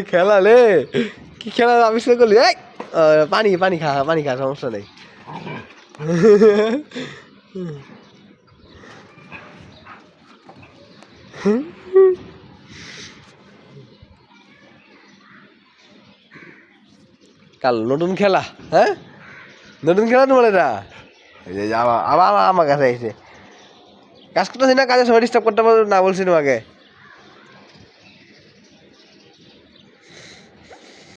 খেলা রে কি খেলা আবিষ্কার করলি পানি পানি খা পানি খা সমস্যা নেই কাল নতুন খেলা হ্যাঁ নতুন খেলা তোমার এটা আবার আবার আমার কাছে এসে কাজ করতেছি না কাজের সময় ডিস্টার্ব করতে পারবো না বলছি তোমাকে